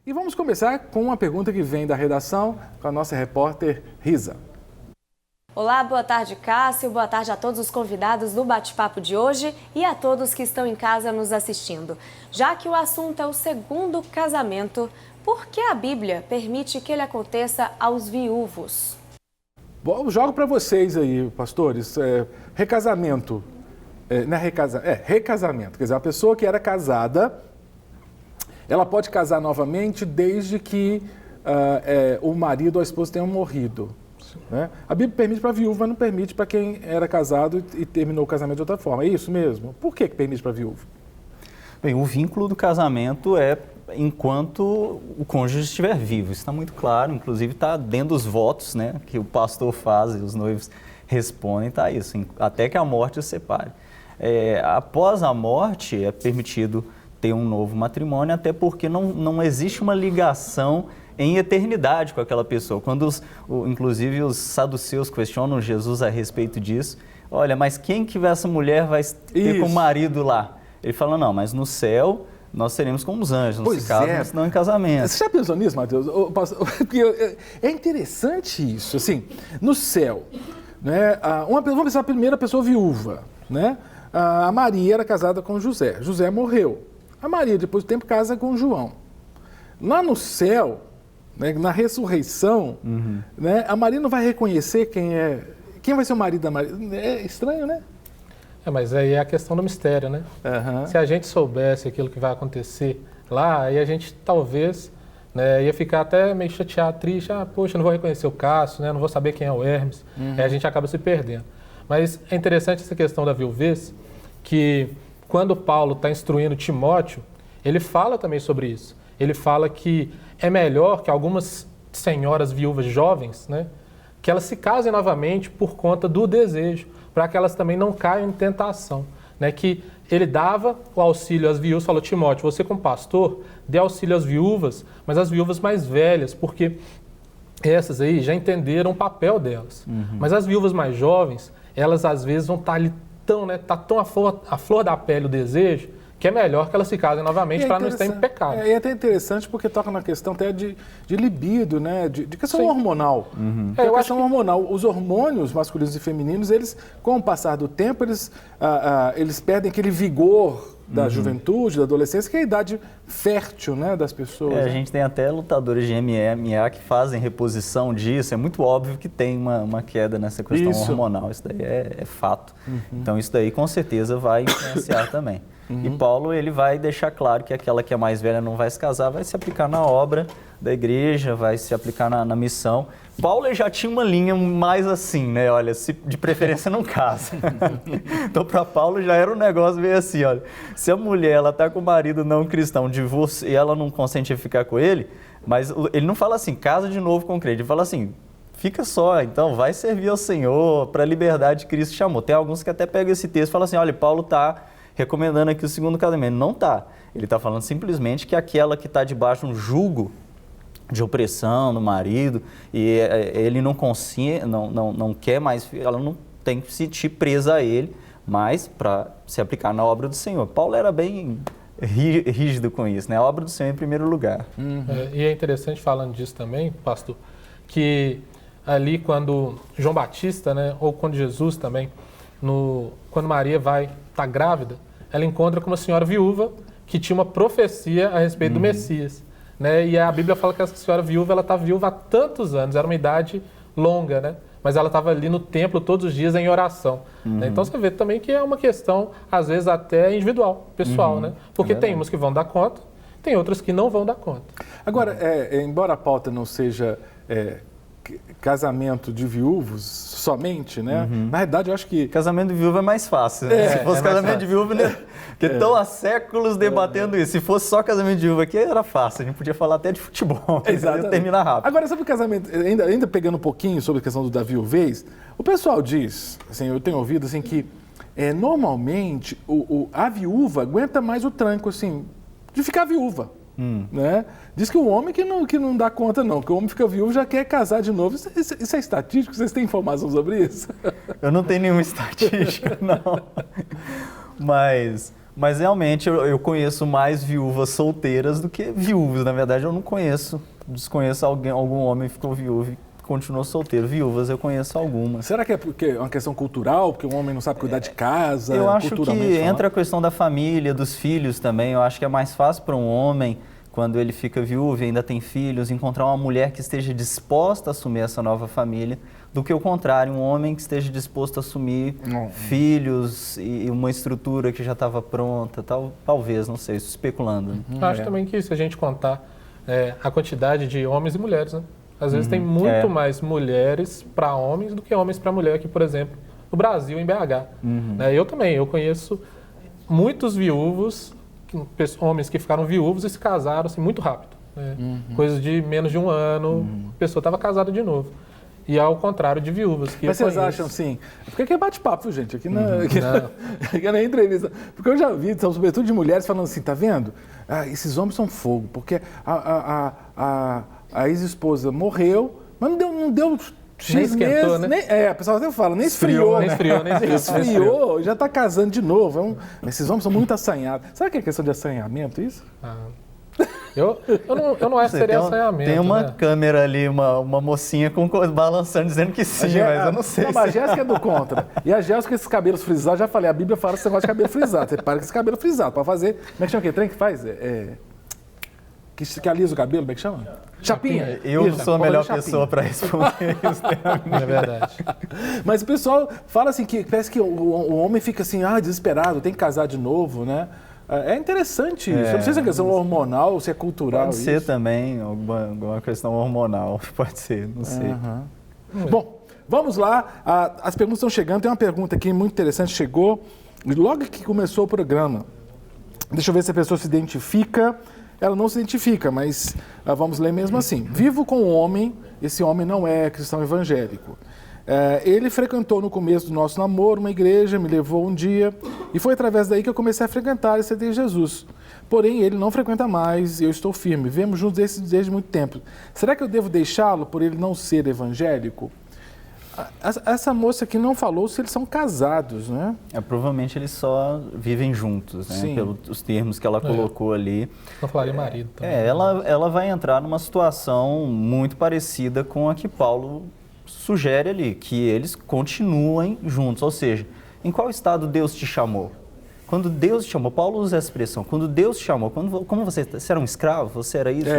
E vamos começar com uma pergunta que vem da redação com a nossa repórter Risa. Olá, boa tarde, Cássio. Boa tarde a todos os convidados do bate-papo de hoje e a todos que estão em casa nos assistindo. Já que o assunto é o segundo casamento, por que a Bíblia permite que ele aconteça aos viúvos? Bom, jogo para vocês aí, pastores. Recasamento. Recasamento. Quer dizer, a pessoa que era casada, ela pode casar novamente desde que o marido ou a esposa tenham morrido. Né? A Bíblia permite para a viúva, mas não permite para quem era casado e terminou o casamento de outra forma. É isso mesmo? Por que permite para a viúva? Bem, o vínculo do casamento é enquanto o cônjuge estiver vivo. Isso está muito claro, inclusive está dentro dos votos, né, que o pastor faz e os noivos respondem, está isso, até que a morte os separe. Após a morte é permitido ter um novo matrimônio, até porque não existe uma ligação em eternidade com aquela pessoa. Quando inclusive os saduceus questionam Jesus a respeito disso, olha, mas quem que essa mulher vai ter como marido lá? Ele fala, não, mas no céu nós seremos como os anjos, não se casam, não em casamento. Você já pensou nisso, Mateus? Porque é interessante isso, assim, no céu, né, vamos pensar a primeira pessoa viúva, né? A Maria era casada com José, José morreu. A Maria, depois do tempo, casa com João. Lá no céu, né, na ressurreição, né, a Maria não vai reconhecer quem vai ser o marido da Maria. É estranho, né? Mas aí é a questão do mistério, né? Se a gente soubesse aquilo que vai acontecer lá, aí a gente talvez, né, ia ficar até meio chateado, triste. Poxa, não vou reconhecer o Cássio, né, não vou saber quem é o Hermes. Aí a gente acaba se perdendo. Mas é interessante essa questão da viuvez, que quando Paulo está instruindo Timóteo, ele fala também sobre isso. Ele fala que é melhor que algumas senhoras viúvas jovens, né, que elas se casem novamente por conta do desejo, para que elas também não caiam em tentação. Né, que ele dava o auxílio às viúvas, falou, Timóteo, você como pastor, dê auxílio às viúvas, mas às viúvas mais velhas, porque essas aí já entenderam o papel delas. Mas as viúvas mais jovens, elas às vezes vão estar ali tão à flor da pele o desejo, que é melhor que elas se casem novamente para não estar em pecado. É até interessante porque toca na questão até de libido, né? de questão hormonal. A questão hormonal. Os hormônios masculinos e femininos, eles, com o passar do tempo, eles perdem aquele vigor da juventude, da adolescência, que é a idade fértil, né, das pessoas. A gente tem até lutadores de MMA que fazem reposição disso. É muito óbvio que tem uma queda nessa questão hormonal. Isso daí é fato. Então isso daí com certeza vai influenciar também. E Paulo, ele vai deixar claro que aquela que é mais velha não vai se casar, vai se aplicar na obra da igreja, vai se aplicar na missão. Paulo, ele já tinha uma linha mais assim, né? Olha, de preferência não casa. Então, para Paulo já era um negócio meio assim, olha, se a mulher, ela tá com o marido não cristão, e ela não consente ficar com ele, mas ele não fala assim, casa de novo com o crente, ele fala assim, fica só, então vai servir ao Senhor, para a liberdade que Cristo chamou. Tem alguns que até pegam esse texto e falam assim, olha, Paulo tá recomendando aqui o segundo casamento. Não está. Ele está falando simplesmente que aquela que está debaixo de um jugo de opressão do marido e ele não quer mais, ela não tem que se sentir presa a ele, mas para se aplicar na obra do Senhor. Paulo era bem rígido com isso, né? A obra do Senhor em primeiro lugar. E é interessante falando disso também, pastor, que ali quando João Batista, né, ou quando Jesus também, quando Maria está grávida, ela encontra com uma senhora viúva que tinha uma profecia a respeito do Messias. Né? E a Bíblia fala que essa senhora viúva, ela está viúva há tantos anos, era uma idade longa, né? Mas ela estava ali no templo todos os dias em oração. Né? Então você vê também que é uma questão, às vezes até individual, pessoal, né? Porque tem uns que vão dar conta, tem outros que não vão dar conta. Agora, embora a pauta não seja casamento de viúvos somente, né? Na verdade, eu acho que... Casamento de viúva é mais fácil, né? Se fosse casamento de viúva, né? Porque estão há séculos debatendo isso. Se fosse só casamento de viúva aqui, era fácil. A gente podia falar até de futebol. Ia terminar rápido. Agora, sobre o casamento, ainda pegando um pouquinho sobre a questão da viuvez, o pessoal diz, assim, eu tenho ouvido assim, que normalmente a viúva aguenta mais o tranco, assim, de ficar viúva. Né? Diz que o homem que não dá conta, não, que o homem fica viúvo já quer casar de novo. Isso é estatístico? Vocês têm informação sobre isso? Eu não tenho nenhuma estatística, não. Mas Mas realmente eu conheço mais viúvas solteiras do que viúvos. Na verdade, eu não conheço, desconheço algum homem que ficou viúvo e continuou solteiro. Viúvas eu conheço algumas. Será que é porque é uma questão cultural, porque o homem não sabe cuidar de casa? Eu acho que entra a questão da família, dos filhos também. Eu acho que é mais fácil para um homem, quando ele fica viúvo e ainda tem filhos, encontrar uma mulher que esteja disposta a assumir essa nova família, do que o contrário, um homem que esteja disposto a assumir filhos e uma estrutura que já estava pronta, talvez, não sei, especulando. Acho também que se a gente contar a quantidade de homens e mulheres, né? Às vezes tem muito mais mulheres para homens do que homens para mulher aqui, por exemplo, no Brasil, em BH. Eu também, eu conheço muitos viúvos, homens que ficaram viúvos e se casaram assim, muito rápido. Coisa de menos de um ano, a pessoa estava casada de novo. E ao contrário de viúvas. Que mas vocês acham assim? Porque aqui é bate-papo, gente, aqui na entrevista. Porque eu já vi, sobretudo de mulheres, falando assim, tá vendo? Esses homens são fogo, porque a ex-esposa morreu, mas não deu X nem esquentou, meses, né? A pessoa até fala, nem esfriou, nem esfriou, já está casando de novo. Esses homens são muito assanhados. Será que é questão de assanhamento isso? Eu não acho que seria assanhamento. Tem uma câmera ali, uma mocinha balançando, dizendo que sim, mas eu não sei. Não, mas a Jéssica é do contra. E a Jéssica com esses cabelos frisados, já falei, a Bíblia fala que você gosta de cabelo frisado. Você para com esse cabelo frisado, para fazer... Como é que chama aquele trem que faz? Que alisa o cabelo, como é que chama? Chapinha. Eu não sou a melhor pessoa para responder isso. É verdade. Mas o pessoal fala assim, que parece que o homem fica assim, desesperado, tem que casar de novo, né? É interessante isso. Eu não sei se é questão hormonal ou se é cultural. Pode ser também, alguma questão hormonal. Pode ser, não sei. Bom, vamos lá. As perguntas estão chegando. Tem uma pergunta aqui muito interessante, chegou logo que começou o programa. Deixa eu ver se a pessoa se identifica. Ela não se identifica, mas vamos ler mesmo assim. Vivo com um homem, esse homem não é cristão evangélico. Ele frequentou no começo do nosso namoro uma igreja, me levou um dia e foi através daí que eu comecei a frequentar e aceitar Jesus. Porém, ele não frequenta mais e eu estou firme. Vivemos juntos desde muito tempo. Será que eu devo deixá-lo por ele não ser evangélico? Essa moça aqui não falou se eles são casados, né? Provavelmente eles só vivem juntos, né? Pelos termos que ela colocou ali. Não falaria marido também. Ela vai entrar numa situação muito parecida com a que Paulo sugere ali, que eles continuem juntos. Ou seja, em qual estado Deus te chamou? Quando Deus te chamou, Paulo usa essa expressão, quando Deus te chamou, como você era um escravo, você era isso,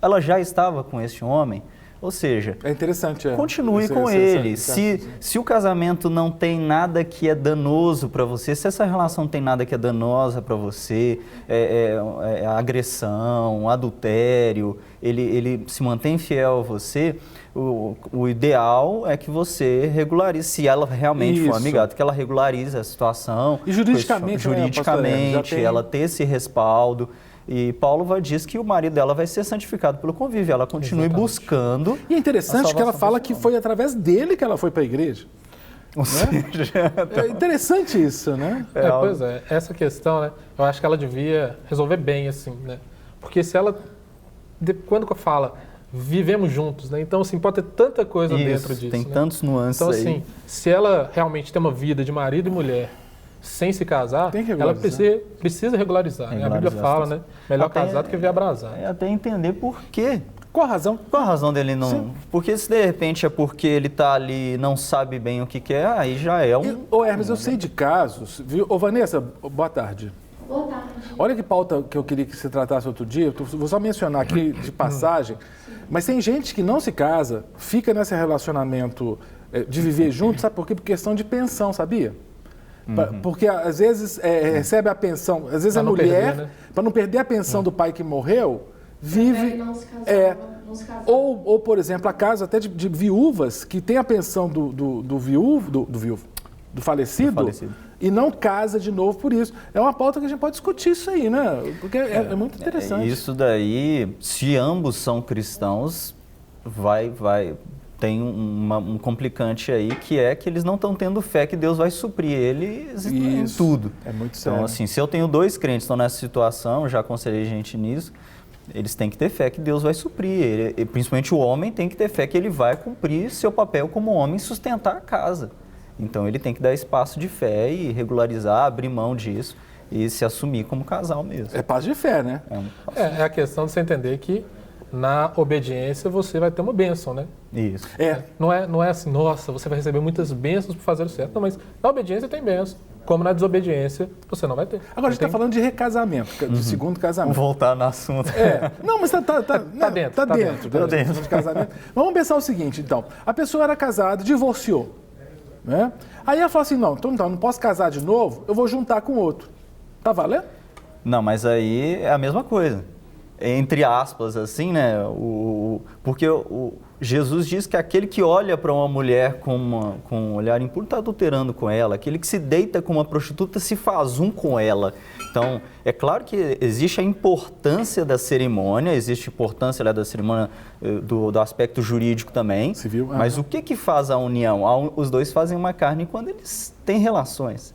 ela já estava com esse homem. Ou seja, é interessante, continue com ele. Se o casamento não tem nada que é danoso para você, se essa relação não tem nada que é danosa para você, agressão, adultério, ele se mantém fiel a você, o ideal é que você regularize, se ela realmente for amigável, que ela regularize a situação. E juridicamente, ela ter esse respaldo. E Paulo diz que o marido dela vai ser santificado pelo convívio. Ela continue buscando. E é interessante que ela fala que foi através dele que ela foi para a igreja. Ou seja, é interessante isso, né? Pois é, essa questão, né? Eu acho que ela devia resolver bem, assim, né? Porque se ela, quando fala, vivemos juntos, né? Então, assim, pode ter tanta coisa dentro disso. Tem tantos nuances aí. Então, assim, se ela realmente tem uma vida de marido e mulher, sem se casar, ela precisa regularizar. Né? A Bíblia fala, né? Melhor casar do que ver abrasar. Até entender por quê. Qual a razão? Qual a razão dele não... Sim. Porque se de repente é porque ele está ali e não sabe bem o que quer, aí já é um... Hermes, eu sei de casos, viu? Vanessa, boa tarde. Boa tarde. Olha que pauta que eu queria que você tratasse outro dia, vou só mencionar aqui de passagem, mas tem gente que não se casa, fica nesse relacionamento de viver junto, sabe por quê? Por questão de pensão, sabia? Porque às vezes recebe a pensão, às vezes pra a mulher, né? Para não perder a pensão do pai que morreu, vive... Não se casava, não se casava. Ou, por exemplo, a casa até de viúvas que tem a pensão do falecido e não casa de novo por isso. É uma pauta que a gente pode discutir isso aí, né? Porque é muito interessante. Isso daí, se ambos são cristãos, tem um complicante aí, que é que eles não estão tendo fé que Deus vai suprir eles em tudo. É muito sério. Então, assim, se eu tenho dois crentes que estão nessa situação, eu já aconselhei gente nisso, eles têm que ter fé que Deus vai suprir. Principalmente o homem tem que ter fé que ele vai cumprir seu papel como homem e sustentar a casa. Então, ele tem que dar espaço de fé e regularizar, abrir mão disso. e se assumir como casal mesmo. É passo de fé, né? É a questão de você entender que na obediência você vai ter uma bênção, né? Isso. Não é assim, nossa, você vai receber muitas bênçãos por fazer o certo. Não, mas na obediência tem bênção. Como na desobediência, você não vai ter. Agora, a gente está falando de recasamento, de segundo casamento. Vamos voltar no assunto. Não, mas tá dentro de casamento. Vamos pensar o seguinte, então. A pessoa era casada, divorciou, né? Aí ela fala assim, não posso casar de novo, eu vou juntar com outro. Tá valendo? Não, mas aí é a mesma coisa. Entre aspas, assim, né? Porque Jesus diz que aquele que olha para uma mulher com um olhar impuro está adulterando com ela. Aquele que se deita com uma prostituta se faz um com ela. Então, é claro que existe a importância da cerimônia, existe a importância da cerimônia do aspecto jurídico também. Civil. Mas o que faz a união? Os dois fazem uma carne quando eles têm relações.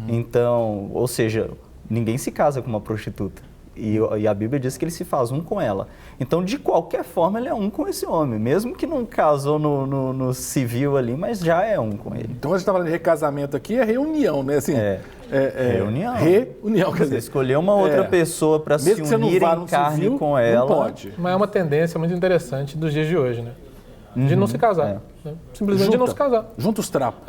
Então, ou seja, ninguém se casa com uma prostituta. E a Bíblia diz que ele se faz um com ela. Então, de qualquer forma, ele é um com esse homem. Mesmo que não casou no civil ali, mas já é um com ele. Então, a gente está falando de recasamento aqui, é reunião, né? Assim, reunião. Reunião, quer dizer... escolher uma outra pessoa para se unir em carne civil, com ela. Não pode. Mas é uma tendência muito interessante dos dias de hoje, né? De não se casar. Né? Simplesmente de não se casar. Junta os trapos.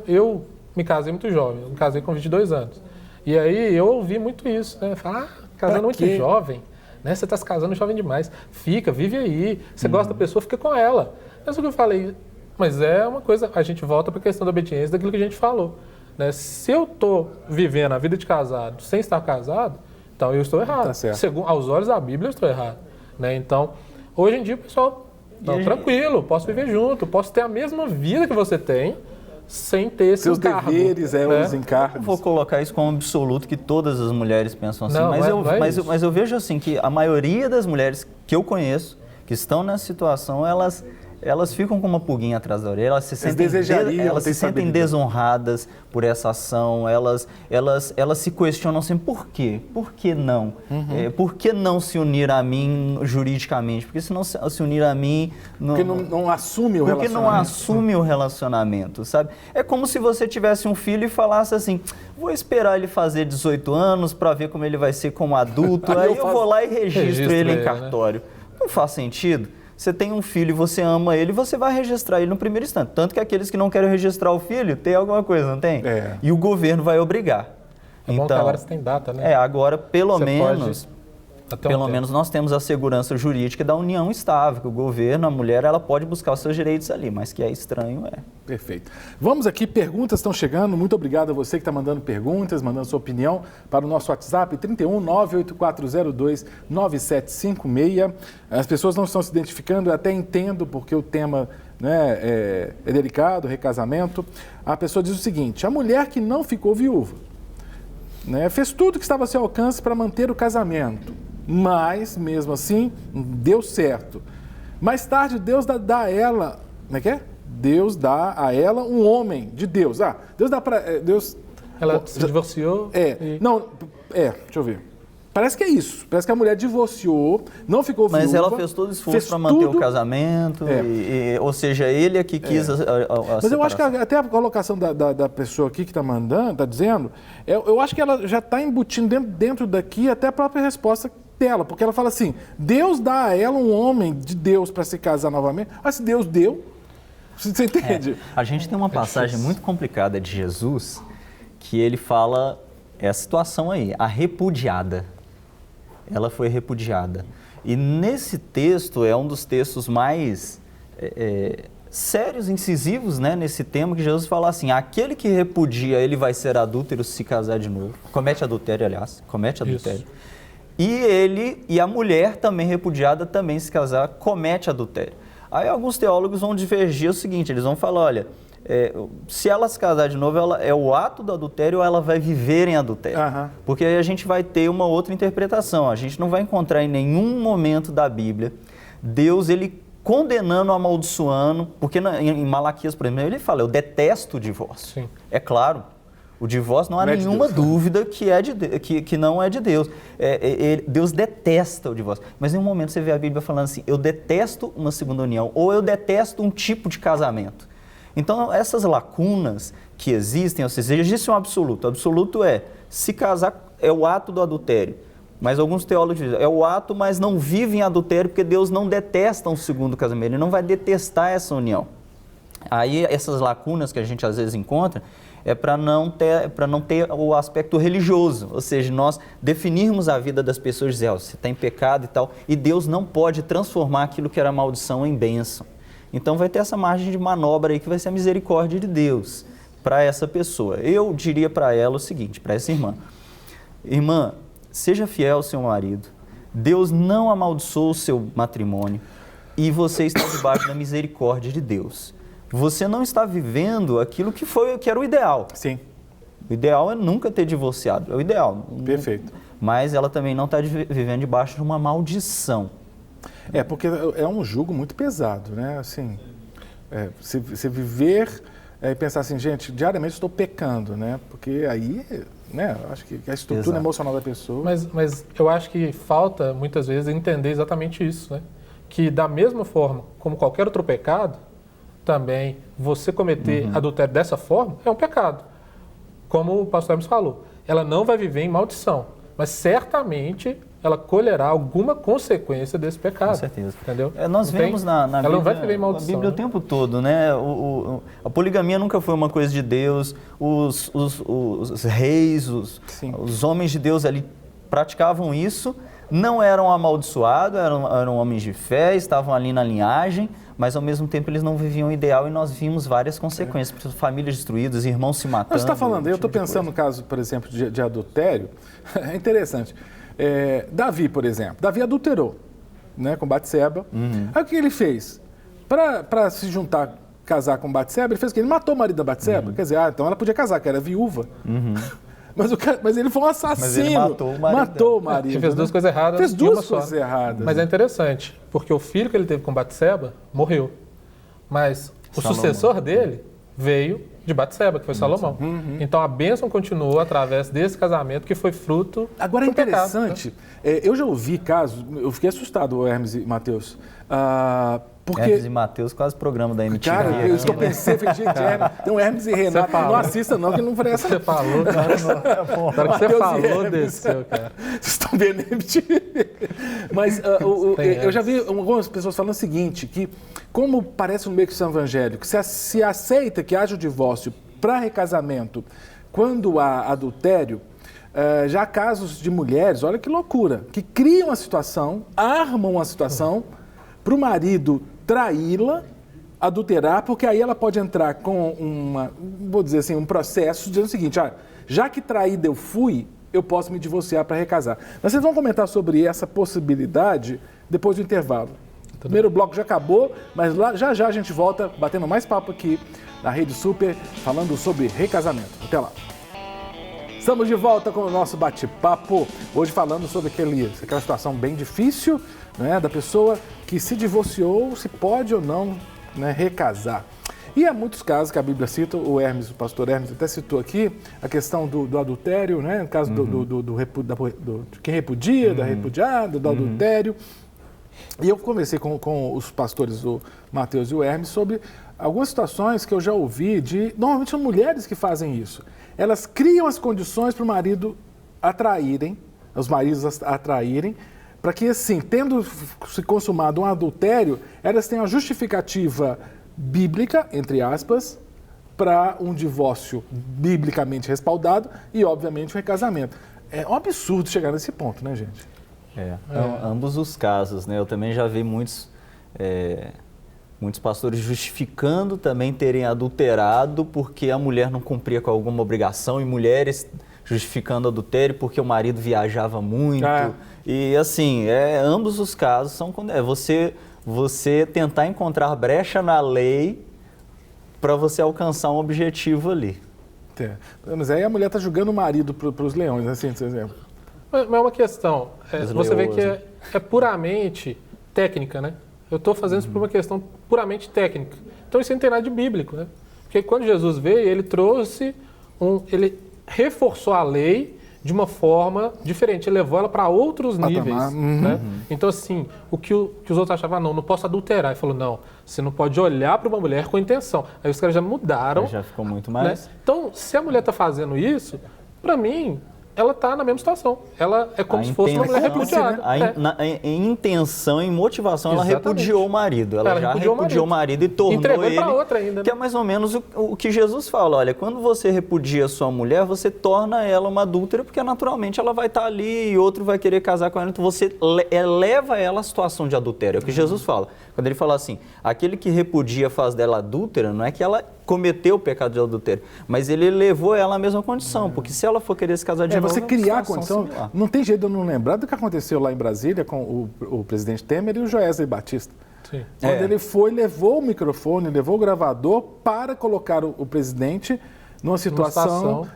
Eu me casei muito jovem. Eu me casei com 22 anos. E aí, eu ouvi muito isso, né? Falar, casando muito jovem, né? Você está se casando jovem demais. Vive aí. Você gosta da pessoa, fica com ela. É isso que eu falei. Mas é uma coisa, a gente volta para a questão da obediência, daquilo que a gente falou. Né? Se eu estou vivendo a vida de casado sem estar casado, então eu estou errado. Tá certo. Segundo, aos olhos da Bíblia, eu estou errado. Né? Então, hoje em dia, o pessoal, tranquilo, posso viver junto, posso ter a mesma vida que você tem, sem ter esse seus encargo, deveres, os encargos. Eu vou colocar isso como absoluto, que todas as mulheres pensam assim, Não, mas eu vejo assim que a maioria das mulheres que eu conheço, que estão nessa situação, elas ficam com uma pulguinha atrás da orelha, elas se sentem desonradas por essa ação, elas se questionam assim, por quê? Por que não? Por que não se unir a mim juridicamente? Porque se não se unir a mim... Porque não assume o relacionamento. Porque não assume o relacionamento, sabe? É como se você tivesse um filho e falasse assim, vou esperar ele fazer 18 anos para ver como ele vai ser como adulto, aí eu vou lá e registro ele em cartório. Né? Não faz sentido. Você tem um filho e você ama ele, você vai registrar ele no primeiro instante. Tanto que aqueles que não querem registrar o filho, tem alguma coisa, não tem? E o governo vai obrigar. Bom que agora você tem data, né? Agora pelo menos nós temos a segurança jurídica da união estável, que o governo, a mulher, ela pode buscar os seus direitos ali, mas que é estranho, Perfeito. Vamos aqui, perguntas estão chegando. Muito obrigado a você que está mandando perguntas, mandando sua opinião para o nosso WhatsApp, 31 98402 9756. As pessoas não estão se identificando, eu até entendo porque o tema, né, é delicado, recasamento. A pessoa diz o seguinte, a mulher que não ficou viúva, né, fez tudo que estava a seu alcance para manter o casamento, mas, mesmo assim, deu certo. Mais tarde, Deus dá a ela... Como é que é? Deus dá a ela um homem de Deus. Deus dá para... Deus... Ela se divorciou? Deixa eu ver. Parece que é isso. Parece que a mulher divorciou, não ficou viúva. Mas ela fez todo o esforço para manter o casamento, ou seja, ele é que quis a Mas eu acho que até a colocação da pessoa aqui que está mandando, está dizendo, eu acho que ela já está embutindo dentro daqui até a própria resposta dela, porque ela fala assim, Deus dá a ela um homem de Deus para se casar novamente. Se Deus deu, você entende? A gente tem uma passagem muito complicada de Jesus, que ele fala a situação aí, a repudiada. Ela foi repudiada. E nesse texto, é um dos textos mais sérios, incisivos, né, nesse tema, que Jesus fala assim, aquele que repudia, ele vai ser adúltero se casar de novo. Comete adultério, aliás, comete adultério. Isso. E a mulher também repudiada, também se casar, comete adultério. Aí alguns teólogos vão divergir o seguinte, eles vão falar, olha, se ela se casar de novo, é o ato do adultério ou ela vai viver em adultério? Porque aí a gente vai ter uma outra interpretação. A gente não vai encontrar em nenhum momento da Bíblia Deus, ele condenando, amaldiçoando, porque em Malaquias, por exemplo, ele fala, eu detesto o divórcio. Sim. É claro, o divórcio não há nenhuma dúvida que não é de Deus. Deus detesta o divórcio. Mas em um momento você vê a Bíblia falando assim, eu detesto uma segunda união, ou eu detesto um tipo de casamento. Então, essas lacunas que existem, ou seja, existe um absoluto. O absoluto é, se casar, é o ato do adultério. Mas alguns teólogos dizem, é o ato, mas não vive em adultério, porque Deus não detesta um segundo casamento, Ele não vai detestar essa união. Aí essas lacunas que a gente às vezes encontra é para não ter o aspecto religioso, ou seja, nós definirmos a vida das pessoas, dizer, você está em pecado e tal, e Deus não pode transformar aquilo que era maldição em bênção. Então vai ter essa margem de manobra aí que vai ser a misericórdia de Deus para essa pessoa. Eu diria para ela o seguinte, para essa irmã, irmã, seja fiel ao seu marido, Deus não amaldiçoou o seu matrimônio e você está debaixo da misericórdia de Deus. Você não está vivendo aquilo que era o ideal. Sim. O ideal é nunca ter divorciado, é o ideal. Perfeito. Mas ela também não está vivendo debaixo de uma maldição. Porque é um jugo muito pesado, né? Assim, você viver e pensar assim, gente, diariamente estou pecando, né? Porque aí, né? Acho que a estrutura Exato. emocional da pessoa... Mas eu acho que falta, muitas vezes, entender exatamente isso, né? Que da mesma forma como qualquer outro pecado, também você cometer adultério dessa forma é um pecado. Como o pastor Hermes falou, ela não vai viver em maldição, mas certamente ela colherá alguma consequência desse pecado. Com certeza. Entendeu? Nós vemos na Bíblia, ela não vai viver em maldição, a Bíblia né? o tempo todo, né? A poligamia nunca foi uma coisa de Deus, os reis, os homens de Deus ali praticavam isso, não eram amaldiçoados, eram homens de fé, estavam ali na linhagem, mas ao mesmo tempo eles não viviam o ideal e nós vimos várias consequências, famílias destruídas, irmãos se matando. Você está falando, eu estou pensando no caso, por exemplo, de adultério, é interessante. Davi, por exemplo, Davi adulterou, né, com Batseba. Aí o que ele fez? Para se juntar, casar com Batseba, ele fez o quê? Ele matou o marido da Batseba. Quer dizer, então ela podia casar, que era viúva. Mas ele foi um assassino. Mas ele matou o marido. Ele fez duas coisas erradas. Fez duas coisas erradas. Mas é interessante, porque o filho que ele teve com Batseba morreu. Mas o sucessor dele veio de Batseba, que foi Salomão. Então a bênção continuou através desse casamento que foi fruto Agora é do pecado, interessante, né? Eu já ouvi casos, eu fiquei assustado, Hermes e Mateus, porque... Hermes e Mateus, quase programa da MTV. Cara, isso que eu pensei, falei, gente, então Hermes e Renato, não assista não, que não presta. Você falou, cara. Agora que você falou, desceu, cara. Vocês estão vendo MTV. Mas eu já vi algumas pessoas falando o seguinte, que como parece no meio cristão evangélico, se aceita que haja o divórcio para recasamento quando há adultério, já há casos de mulheres, olha que loucura, que criam uma situação, armam uma situação para o marido traí-la, adulterar, porque aí ela pode entrar com um processo dizendo o seguinte, já que traída eu fui, eu posso me divorciar para recasar. Mas vocês vão comentar sobre essa possibilidade depois do intervalo. O primeiro bloco já acabou, mas já a gente volta batendo mais papo aqui na Rede Super, falando sobre recasamento. Até lá. Estamos de volta com o nosso bate-papo, hoje falando sobre aquela situação bem difícil, né, da pessoa que se divorciou, se pode ou não, né, recasar. E há muitos casos que a Bíblia cita, o pastor Hermes até citou aqui, a questão do adultério, né, no caso de quem repudia, da repudiada, do adultério. E eu conversei com os pastores, o Mateus e o Hermes, sobre algumas situações que eu já ouvi normalmente são mulheres que fazem isso. Elas criam as condições para o marido atraírem, os maridos atraírem, para que, assim, tendo se consumado um adultério, elas tenham a justificativa bíblica, entre aspas, para um divórcio biblicamente respaldado e, obviamente, um recasamento. É um absurdo chegar nesse ponto, né, gente? Ambos os casos, né? Eu também já vi muitos pastores justificando também terem adulterado porque a mulher não cumpria com alguma obrigação e mulheres justificando adultério porque o marido viajava muito. E assim, ambos os casos são quando você tentar encontrar brecha na lei para você alcançar um objetivo ali. Mas aí a mulher está julgando o marido para os leões, assim, por exemplo. Mas é uma questão, você vê que é puramente técnica, né? Eu estou fazendo isso por uma questão puramente técnica. Então isso não tem nada de bíblico, né? Porque quando Jesus veio, ele ele reforçou a lei de uma forma diferente, ele levou ela para outros níveis, né? Então assim, o que os outros achavam, não posso adulterar. Ele falou, não, você não pode olhar para uma mulher com intenção. Aí os caras já mudaram. Aí já ficou muito mais. Né? Então, se a mulher está fazendo isso, para mim, ela está na mesma situação. Ela é como se fosse uma mulher repudiada. Em intenção, em motivação, ela repudiou o marido. Ela já repudiou o marido e tornou entregou ele... para outra ainda. Né? Que é mais ou menos o que Jesus fala. Olha, quando você repudia a sua mulher, você torna ela uma adúltera, porque naturalmente ela vai estar ali e outro vai querer casar com ela. Então você eleva ela à situação de adultério. É o que Jesus fala. Quando ele fala assim, aquele que repudia faz dela adúltera, não é que ela cometeu o pecado de adultério, mas ele levou ela à mesma condição, porque se ela for querer se casar de novo... Você criar a condição, similar. Não tem jeito de eu não lembrar do que aconteceu lá em Brasília com o presidente Temer e o Joesley Batista. Sim. Quando ele foi, levou o microfone, levou o gravador para colocar o presidente numa situação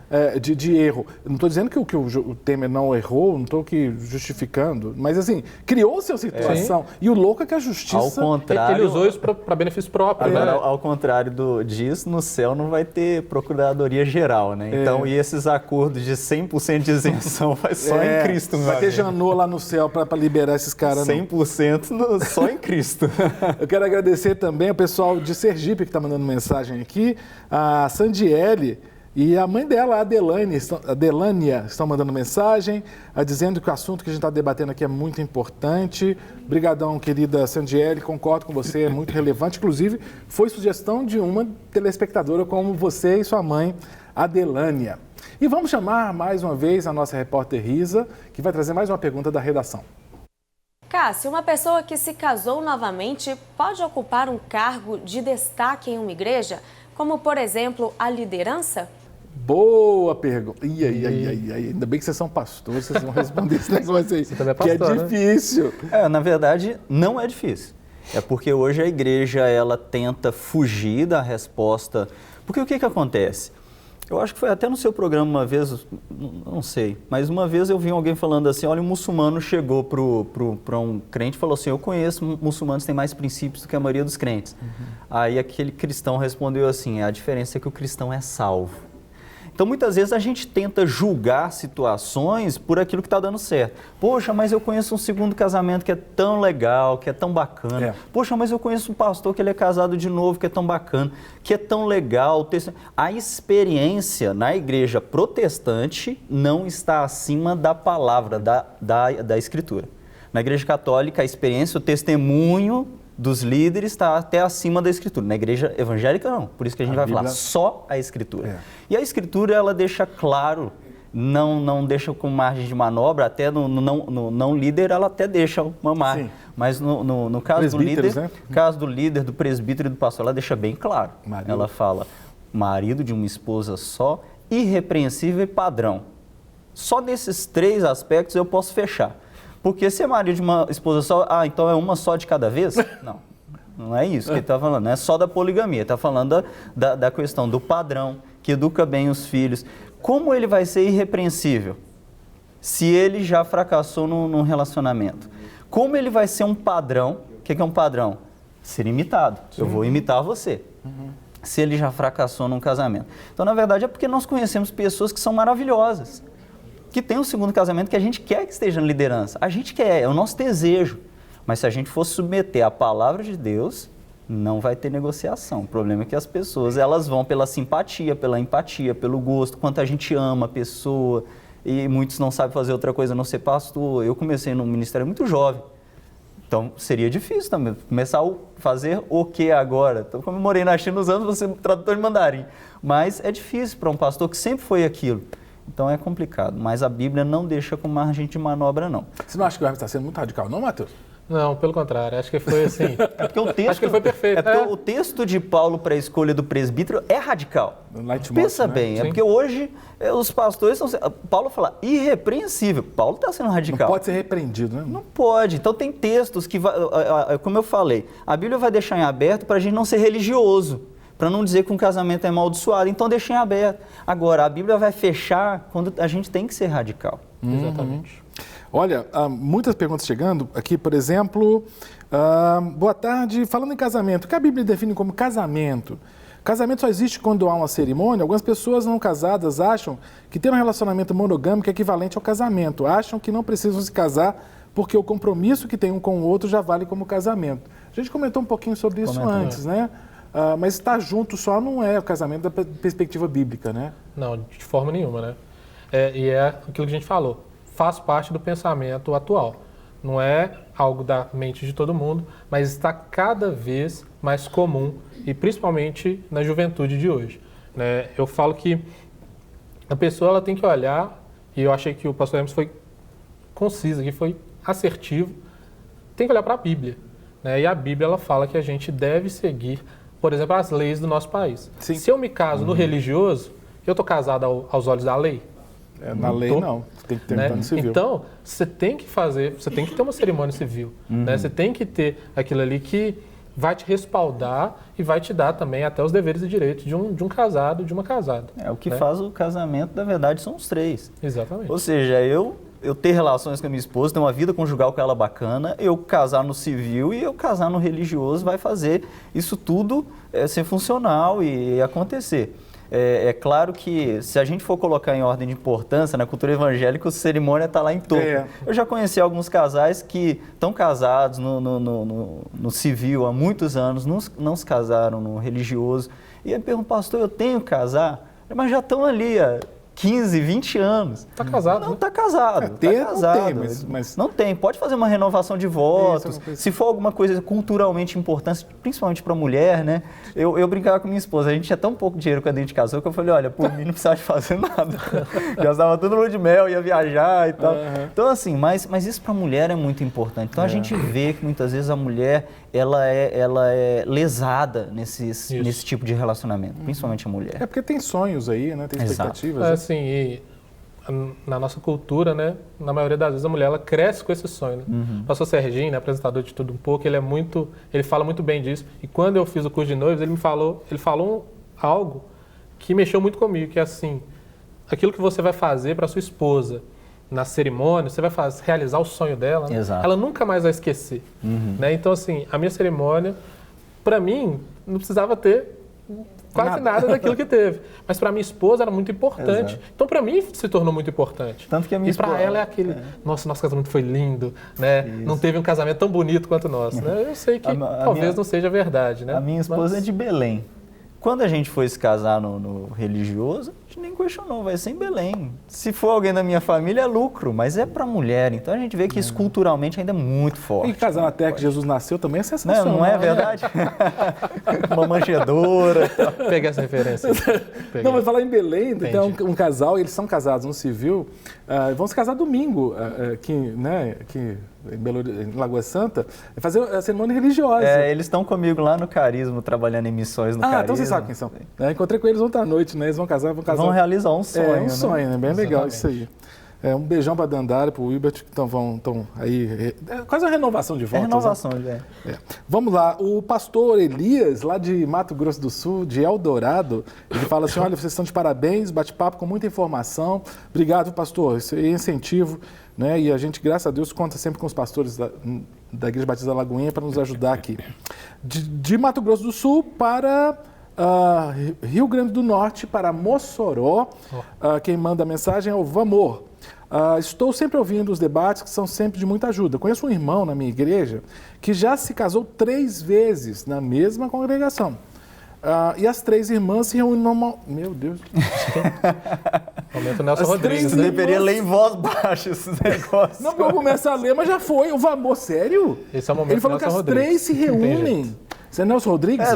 de erro. Não estou dizendo que o Temer não errou, não estou aqui justificando, mas assim, criou-se a situação. E o louco é que a justiça... Ao contrário, ele usou isso para benefício próprio. Agora, né? ao contrário disso, no céu não vai ter procuradoria geral, né? Então, e esses acordos de 100% de isenção vai só em Cristo. Vai ter Janot lá no céu para liberar esses caras. 100% só em Cristo. Eu quero agradecer também o pessoal de Sergipe que está mandando mensagem aqui, a Sandiele e a mãe dela, a Adelânia, estão mandando mensagem, dizendo que o assunto que a gente está debatendo aqui é muito importante. Obrigadão, querida Sandiele, concordo com você, é muito relevante. Inclusive, foi sugestão de uma telespectadora como você e sua mãe, Adelânia. E vamos chamar mais uma vez a nossa repórter Risa, que vai trazer mais uma pergunta da redação. Cássio, uma pessoa que se casou novamente pode ocupar um cargo de destaque em uma igreja, como, por exemplo, a liderança? Boa pergunta. Ainda bem que vocês são pastores, vocês vão responder esse negócio aí, também é pastor, que é difícil. Na verdade, não é difícil. É porque hoje a igreja ela tenta fugir da resposta. Porque o que acontece? Eu acho que foi até no seu programa uma vez, não sei, mas uma vez eu vi alguém falando assim, olha, um muçulmano chegou para um crente e falou assim, eu conheço muçulmanos que têm mais princípios do que a maioria dos crentes. Aí aquele cristão respondeu assim, a diferença é que o cristão é salvo. Então, muitas vezes a gente tenta julgar situações por aquilo que está dando certo. Poxa, mas eu conheço um segundo casamento que é tão legal, que é tão bacana. Poxa, mas eu conheço um pastor que ele é casado de novo, que é tão bacana, que é tão legal. A experiência na igreja protestante não está acima da palavra, da Escritura. Na igreja católica, a experiência, o testemunho dos líderes está até acima da Escritura. Na igreja evangélica, não. Por isso que a gente vai falar só a Escritura. E a Escritura, ela deixa claro, não deixa com margem de manobra, até no não líder, ela até deixa uma margem. Sim. Mas no caso do líder, né? Caso do líder, do presbítero e do pastor, ela deixa bem claro. Ela fala, marido de uma esposa só, irrepreensível e padrão. Só nesses 3 aspectos eu posso fechar. Porque se é marido de uma esposa só, então é uma só de cada vez? Não é isso que ele está falando, não é só da poligamia, ele está falando da questão do padrão, que educa bem os filhos. Como ele vai ser irrepreensível se ele já fracassou num relacionamento? Como ele vai ser um padrão? O que é um padrão? Ser imitado. Sim. Eu vou imitar você. Se ele já fracassou num casamento. Então, na verdade, é porque nós conhecemos pessoas que são maravilhosas, que tem um segundo casamento que a gente quer que esteja na liderança. A gente quer, é o nosso desejo. Mas se a gente for submeter à palavra de Deus, não vai ter negociação. O problema é que as pessoas, elas vão pela simpatia, pela empatia, pelo gosto, quanto a gente ama a pessoa, e muitos não sabem fazer outra coisa a não ser pastor. Eu comecei no ministério muito jovem, então seria difícil também começar a fazer o que agora? Então, como eu morei na China nos anos, você é tradutor de mandarim. Mas é difícil para um pastor que sempre foi aquilo. Então é complicado, mas a Bíblia não deixa com margem de manobra, não. Você não acha que o Hermes está sendo muito radical, não, Matheus? Não, pelo contrário, acho que foi assim. É porque o texto, acho que foi perfeito. É porque o texto de Paulo para a escolha do presbítero é radical. Pensa bem, é porque hoje os pastores são... Paulo fala irrepreensível. Paulo está sendo radical. Não pode ser repreendido, né? Não pode. Então tem textos que, como eu falei, a Bíblia vai deixar em aberto para a gente não ser religioso, para não dizer que um casamento é amaldiçoado. Então deixa em aberto. Agora, a Bíblia vai fechar quando a gente tem que ser radical. Exatamente. Olha, muitas perguntas chegando aqui, por exemplo, boa tarde, falando em casamento, o que a Bíblia define como casamento? Casamento só existe quando há uma cerimônia? Algumas pessoas não casadas acham que ter um relacionamento monogâmico é equivalente ao casamento, acham que não precisam se casar porque o compromisso que tem um com o outro já vale como casamento. A gente comentou um pouquinho sobre isso antes, né? Mas estar junto só não é o casamento da perspectiva bíblica, né? Não, de forma nenhuma, né? e é aquilo que a gente falou, faz parte do pensamento atual. Não é algo da mente de todo mundo, mas está cada vez mais comum, e principalmente na juventude de hoje, né? Eu falo que a pessoa ela tem que olhar, e eu achei que o pastor Hermes foi conciso, que foi assertivo, tem que olhar para a Bíblia, né? E a Bíblia ela fala que a gente deve seguir, por exemplo, as leis do nosso país. Sim. Se eu me caso no religioso, eu estou casado aos olhos da lei? Na lei não, tem que ter um plano civil. Então, você tem que ter uma cerimônia civil, né? Você tem que ter aquilo ali que vai te respaldar e vai te dar também até os deveres e direitos de um casado, de uma casada. O que faz o casamento, na verdade, são os 3. Exatamente. Ou seja, eu ter relações com a minha esposa, ter uma vida conjugal com ela bacana, eu casar no civil e eu casar no religioso vai fazer isso tudo ser funcional e acontecer. É claro que se a gente for colocar em ordem de importância, na cultura evangélica, a cerimônia está lá em topo. Eu já conheci alguns casais que estão casados no civil há muitos anos, não se casaram no religioso. E aí me perguntam, pastor, eu tenho que casar? Mas já estão ali há 15, 20 anos. Está casado, Não, está casado. Tá casado. Não tem, mas... Não tem. Pode fazer uma renovação de votos. Se for alguma coisa culturalmente importante, principalmente para a mulher, né? Eu brincava com minha esposa. A gente tinha tão pouco dinheiro quando a gente casou que eu falei, olha, por mim não precisava de fazer nada. Gastava tudo no lua de mel, ia viajar e tal. Então, assim, mas isso para a mulher é muito importante. Então, a gente vê que muitas vezes a mulher, ela é lesada nesse tipo de relacionamento, principalmente a mulher. É porque tem sonhos aí, né? Tem expectativas. Né? Assim, e na nossa cultura, né? Na maioria das vezes a mulher ela cresce com esse sonho. Né? O pastor Serginho, né, apresentador de Tudo Um Pouco, ele fala muito bem disso. E quando eu fiz o curso de noivos, ele falou algo que mexeu muito comigo, que é assim, aquilo que você vai fazer para sua esposa na cerimônia, você vai realizar o sonho dela, né? Ela nunca mais vai esquecer. Né? Então, assim, a minha cerimônia, para mim, não precisava ter quase nada daquilo que teve. Mas para minha esposa era muito importante. Então, para mim, se tornou muito importante. Tanto que a minha para ela é aquele, nosso casamento foi lindo, né? Não teve um casamento tão bonito quanto o nosso. Né? Eu sei que talvez não seja verdade. Né? A minha esposa é de Belém. Quando a gente foi se casar no religioso, a gente nem questionou, vai ser em Belém. Se for alguém da minha família, é lucro, mas é para mulher. Então a gente vê que isso culturalmente ainda é muito forte. E casar na terra que Jesus nasceu também é sensacional. Não é verdade? Uma manjedoura. Peguei essa referência. Não, mas falar em Belém, tem um casal, eles são casados no civil, vão se casar domingo, aqui em Lagoa Santa, fazer a cerimônia religiosa. Eles estão comigo lá no Carisma, trabalhando em missões no Carisma. Então você sabe quem são. Encontrei com eles ontem à noite, né? Eles vão casar. Vão realizar um sonho. Um sonho, né? Bem legal isso aí. Um beijão para a Dandara e para o Wilbert, que estão aí. Quase uma renovação de votos. Renovação, Vamos lá. O pastor Elias, lá de Mato Grosso do Sul, de Eldorado, ele fala assim: olha, vocês estão de parabéns, bate-papo com muita informação. Obrigado, pastor. Isso é incentivo. Né? E a gente, graças a Deus, conta sempre com os pastores da Igreja Batista da Lagoinha para nos ajudar aqui. De Mato Grosso do Sul para Rio Grande do Norte, para Mossoró. Quem manda a mensagem é o Vamor. Estou sempre ouvindo os debates que são sempre de muita ajuda. Conheço um irmão na minha igreja que já se casou 3 vezes na mesma congregação. E as 3 irmãs se reúnem normal. Meu Deus. Momento Nelson Rodrigues. Você deveria ler em voz baixa esses negócios. Não, porque eu começo a ler, mas já foi. O Vamor, sério? Esse é o momento. Ele falou Nelson que as Rodrigues. 3 se reúnem. Você é Nelson Rodrigues?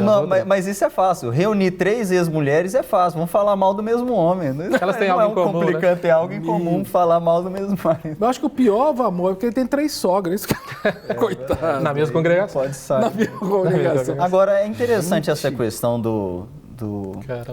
Mas isso é fácil. Reunir 3 ex-mulheres é fácil. Vamos falar mal do mesmo homem. Elas têm algo em comum, complicante, né? É algo em comum falar mal do mesmo marido. Eu acho que o pior, Vamor, é porque ele tem 3 sogras. Isso que... Coitado. Na mesma congregação. Pode sair. Na mesma congregação. Agora, é interessante essa questão do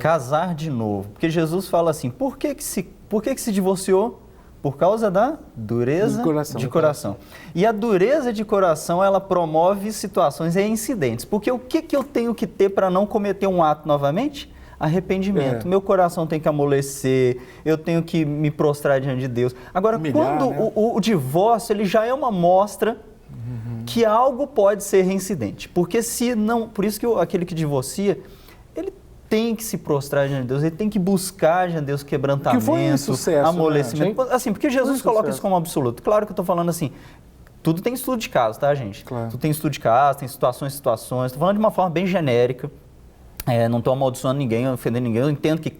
casar de novo. Porque Jesus fala assim, por que se divorciou? Por causa da dureza de coração. E a dureza de coração, ela promove situações incidentes. Porque o que eu tenho que ter para não cometer um ato novamente? Arrependimento. Meu coração tem que amolecer, eu tenho que me prostrar diante de Deus. Agora, quando o divórcio, ele já é uma mostra que algo pode ser reincidente. Porque se não... Por isso que aquele que divorcia, ele tem que se prostrar diante de Deus, ele tem que buscar diante de Deus quebrantamento, que foi um sucesso, amolecimento. Né? Assim, porque Jesus coloca isso como absoluto. Claro que eu estou falando assim, tudo tem estudo de caso, tá, gente? Claro. Tudo tem estudo de caso, tem situações. Estou falando de uma forma bem genérica. não estou amaldiçoando ninguém, ofendendo ninguém, eu entendo que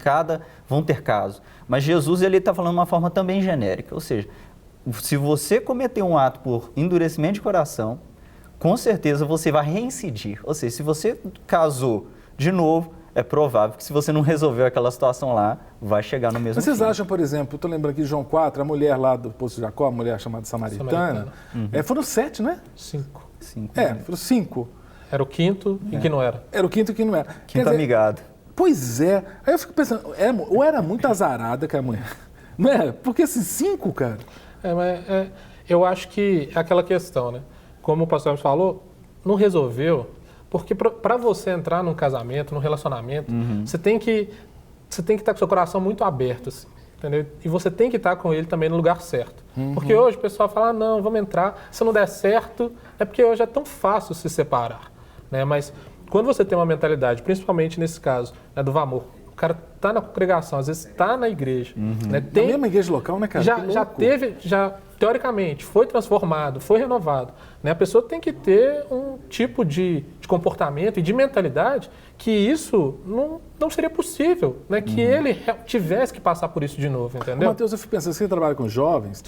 vão ter casos. Mas Jesus, ele está falando de uma forma também genérica, ou seja, se você cometer um ato por endurecimento de coração, com certeza você vai reincidir. Ou seja, se você casou de novo, é provável que se você não resolveu aquela situação lá, vai chegar no mesmo Vocês fim. acham, por exemplo, estou lembrando aqui de João 4, a mulher lá do Poço de Jacó, a mulher chamada Samaritana. Foram 7, né? 5. 5. Foram 5. Era o quinto e que não era. Era o quinto que não era. Quinto amigado. Pois é. Aí eu fico pensando, ou era muito azarada que a mulher, não é? Porque esses 5, cara... Eu acho que é aquela questão, né? Como o pastor falou, não resolveu, porque para você entrar num casamento, num relacionamento, você tem que estar com seu coração muito aberto, assim, entendeu? E você tem que estar com ele também no lugar certo. Porque hoje o pessoal fala, não, vamos entrar, se não der certo, é porque hoje é tão fácil se separar, né? Mas quando você tem uma mentalidade, principalmente nesse caso, né, do Vamor, o cara está na congregação, às vezes está na igreja. Né? Na mesma igreja local, né, cara? Já teoricamente, foi transformado, foi renovado. Né? A pessoa tem que ter um tipo de comportamento e de mentalidade que isso não seria possível, né? Que ele tivesse que passar por isso de novo, entendeu? Matheus, eu fico pensando, você trabalha com jovens,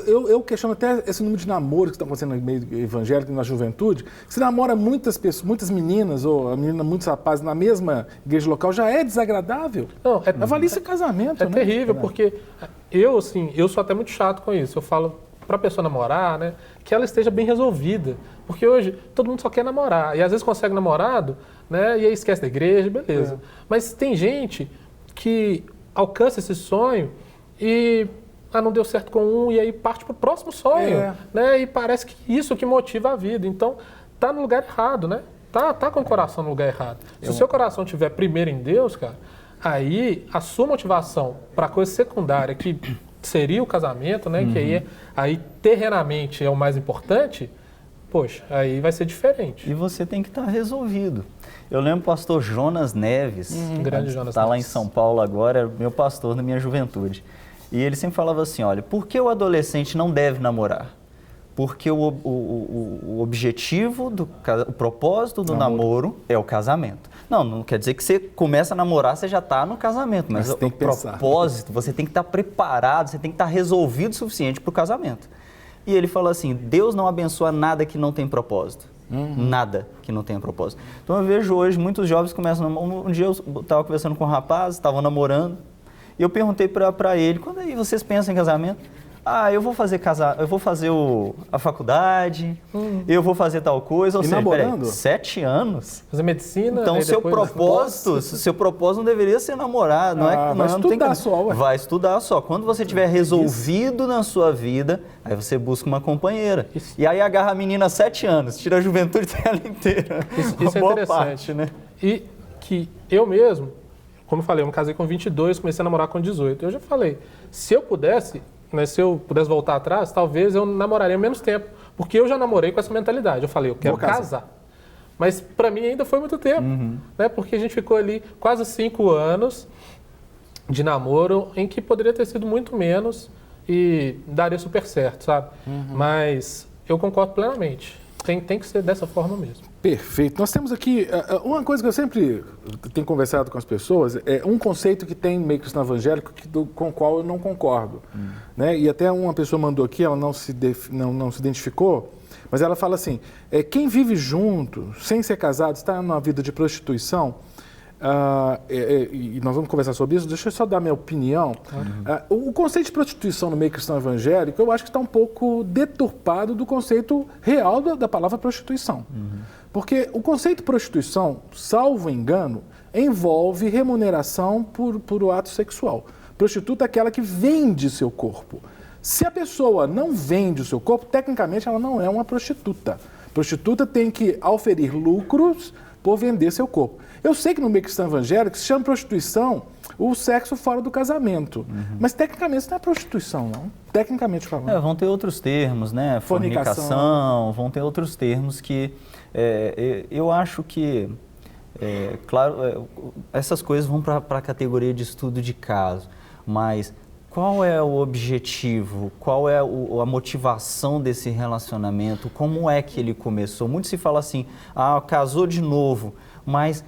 eu questiono até esse número de namoros que estão acontecendo no meio evangélico, na juventude. Se namora muitas pessoas, muitas meninas, ou muitos rapazes na mesma igreja local, já é desagradável. Não, avalia esse casamento, né? Terrível, porque eu sou até muito chato com isso. Eu falo para a pessoa namorar, né, que ela esteja bem resolvida. Porque hoje todo mundo só quer namorar. E às vezes consegue namorado, né, e aí esquece da igreja, beleza. Mas tem gente que alcança esse sonho e não deu certo com um e aí parte para o próximo sonho. Né, e parece que isso que motiva a vida. Então, tá no lugar errado, né? Tá com o coração no lugar errado. Se o seu coração estiver primeiro em Deus, cara, aí a sua motivação para a coisa secundária, que seria o casamento, né? Que aí terrenamente é o mais importante, poxa, aí vai ser diferente. E você tem que estar resolvido. Eu lembro o pastor Jonas Neves, grande Jonas está lá em São Paulo agora, era meu pastor na minha juventude. E ele sempre falava assim, olha, por que o adolescente não deve namorar? Porque o objetivo, o propósito do namoro é o casamento. Não quer dizer que você começa a namorar, você já está no casamento, mas o propósito, você tem que estar preparado, você tem que estar resolvido o suficiente para o casamento. E ele fala assim, Deus não abençoa nada que não tem propósito. Nada que não tenha propósito. Então eu vejo hoje muitos jovens começam, um dia eu estava conversando com um rapaz, estavam namorando, e eu perguntei para ele, quando aí vocês pensam em casamento? Eu vou fazer a faculdade, eu vou fazer tal coisa, ou seja, namorando? 7 anos. Fazer medicina. Então, seu propósito não deveria ser namorar, vai estudar só, ué. Vai estudar só. Quando você tiver resolvido na sua vida, aí você busca uma companheira. Isso. E aí agarra a menina 7 anos, tira a juventude dela inteira. Isso é interessante. Parte, né? E que eu mesmo, como eu falei, eu me casei com 22, comecei a namorar com 18. Eu já falei, se eu pudesse voltar atrás, talvez eu namoraria menos tempo. Porque eu já namorei com essa mentalidade. Eu falei, eu quero casar. Mas para mim ainda foi muito tempo. Né? Porque a gente ficou ali quase 5 anos de namoro, em que poderia ter sido muito menos e daria super certo, sabe? Mas eu concordo plenamente. Tem que ser dessa forma mesmo. Perfeito. Nós temos aqui, uma coisa que eu sempre tenho conversado com as pessoas, é um conceito que tem no meio cristão evangélico com o qual eu não concordo. Né? E até uma pessoa mandou aqui, ela não se identificou, mas ela fala assim, quem vive junto, sem ser casado, está numa vida de prostituição, e nós vamos conversar sobre isso, deixa eu só dar minha opinião. O conceito de prostituição no meio cristão evangélico, eu acho que está um pouco deturpado do conceito real da palavra prostituição. Porque o conceito de prostituição, salvo engano, envolve remuneração por o ato sexual. Prostituta é aquela que vende seu corpo. Se a pessoa não vende o seu corpo, tecnicamente ela não é uma prostituta. Prostituta tem que auferir lucros por vender seu corpo. Eu sei que no meio cristão evangélico se chama prostituição o sexo fora do casamento. Mas tecnicamente isso não é prostituição, não. Tecnicamente falando. Vão ter outros termos, né? Fornicação, vão ter outros termos que eu acho que, claro, essas coisas vão para a categoria de estudo de caso, mas qual é o objetivo, qual é a motivação desse relacionamento, como é que ele começou? Muito se fala assim, casou de novo, mas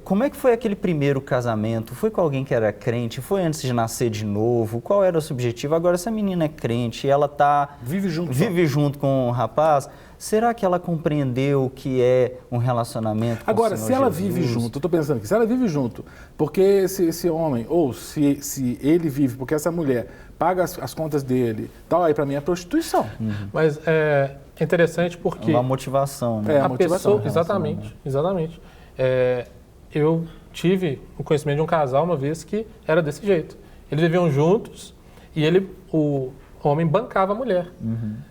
Como é que foi aquele primeiro casamento? Foi com alguém que era crente? Foi antes de nascer de novo? Qual era o seu objetivo? Agora, se a menina é crente e ela vive junto com o rapaz, será que ela compreendeu o que é um relacionamento com Agora, o Senhor se ela Jesus? vive junto, eu estou pensando aqui, se ela vive junto, porque esse homem, ou se ele vive, porque essa mulher paga as contas dele, tal, aí para mim é prostituição. Mas é interessante porque... Uma motivação, né? A motivação. Pessoa, exatamente. Eu tive o conhecimento de um casal uma vez que era desse jeito. Eles viviam juntos e o homem bancava a mulher.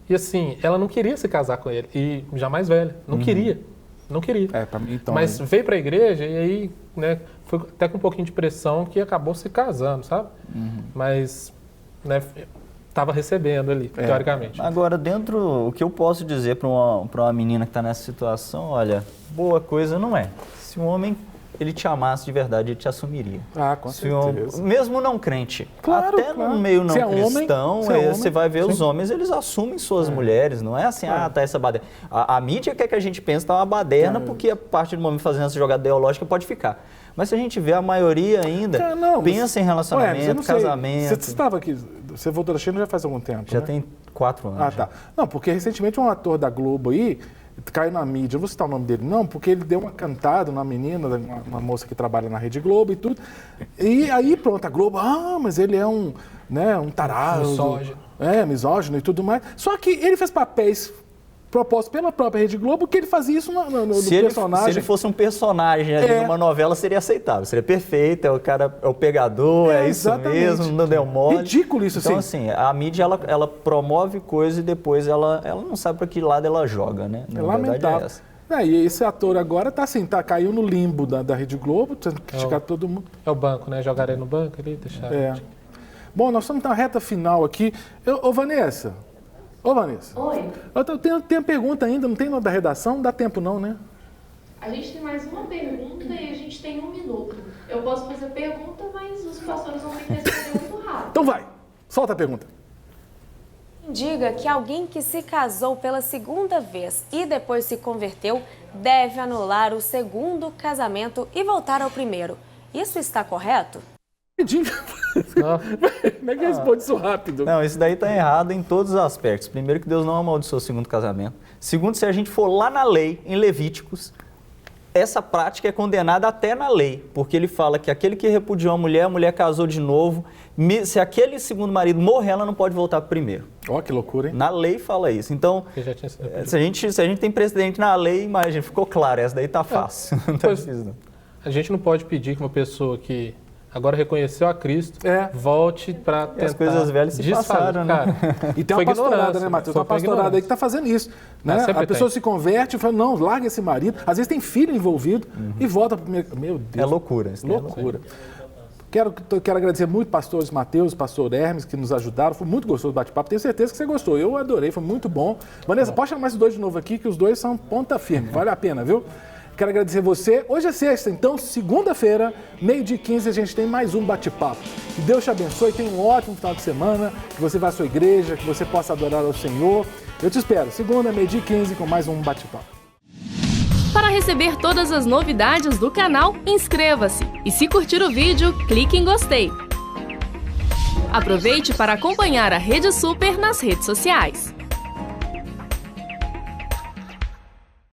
E assim, ela não queria se casar com ele, e já mais velha, não queria. Pra mim, então, mas veio para a igreja e aí, né, foi até com um pouquinho de pressão que acabou se casando, sabe? Mas, né, estava recebendo ali, teoricamente. Agora, o que eu posso dizer para uma menina que está nessa situação, olha, boa coisa não é. Se um homem ele te amasse de verdade, ele te assumiria. Com certeza. Mesmo não crente. Claro, até no meio não cristão, você vai ver os homens, eles assumem suas mulheres. Não é assim, tá essa baderna. A mídia quer que a gente pense que tá uma baderna, porque a partir do momento fazendo essa jogada ideológica pode ficar. Mas se a gente vê, a maioria ainda pensa em relacionamento, casamento. Você estava aqui, você voltou da China já faz algum tempo, Já tem 4 anos. Tá. Não, porque recentemente um ator da Globo aí caiu na mídia, eu vou citar o nome dele não, porque ele deu uma cantada numa menina, uma moça que trabalha na Rede Globo e tudo. E aí pronto, a Globo, mas ele é um tarado. Misógino. Misógino e tudo mais. Só que ele fez papéis proposto pela própria Rede Globo, que ele fazia isso no personagem. Se ele fosse um personagem ali numa novela, seria aceitável, seria perfeito, o cara é o pegador, é isso mesmo, não deu mole. Ridículo isso, então, assim, a mídia, ela promove coisas e depois ela não sabe para que lado ela joga, né? É lamentável. E esse ator agora caiu no limbo da Rede Globo, tendo que criticar todo mundo. É o banco, né? Jogarei no banco ali, deixar... Bom, nós estamos na reta final aqui. Ô, Vanessa... Oi. Eu tenho pergunta ainda, não tem nada da redação? Não dá tempo não, né? A gente tem mais uma pergunta e a gente tem 1 minuto. Eu posso fazer pergunta, mas os pastores vão ter que responder muito rápido. Então vai, solta a pergunta. Diga que alguém que se casou pela segunda vez e depois se converteu deve anular o segundo casamento e voltar ao primeiro. Isso está correto? Como é que responde isso rápido? Não, isso daí está errado em todos os aspectos. Primeiro, que Deus não amaldiçoou o segundo casamento. Segundo, se a gente for lá na lei, em Levíticos, essa prática é condenada até na lei, porque ele fala que aquele que repudiou a mulher casou de novo. Se aquele segundo marido morrer, ela não pode voltar para o primeiro. Que loucura, hein? Na lei fala isso. Então, se a gente tem precedente na lei, imagina, ficou claro, essa daí está fácil. Não tá difícil, não. A gente não pode pedir que uma pessoa que agora reconheceu a Cristo, volte para tentar... As coisas velhas se passaram, né? E tem uma pastorada, né, Matheus? Tem uma pastorada aí que está fazendo isso. Né? A pessoa se converte e fala, não, larga esse marido. Às vezes tem filho envolvido e volta para o primeiro... Meu Deus. É loucura. Loucura. Quero agradecer muito pastores Matheus, pastor Hermes, que nos ajudaram. Foi muito gostoso o bate-papo. Tenho certeza que você gostou. Eu adorei, foi muito bom. Vanessa, pode chamar esses dois de novo aqui, que os dois são ponta firme. Vale a pena, viu? Quero agradecer você. Hoje é sexta, então, segunda-feira, 12h15, a gente tem mais um bate-papo. Que Deus te abençoe, tenha um ótimo final de semana, que você vá à sua igreja, que você possa adorar ao Senhor. Eu te espero, segunda, 12h15, com mais um bate-papo. Para receber todas as novidades do canal, inscreva-se. E se curtir o vídeo, clique em gostei. Aproveite para acompanhar a Rede Super nas redes sociais.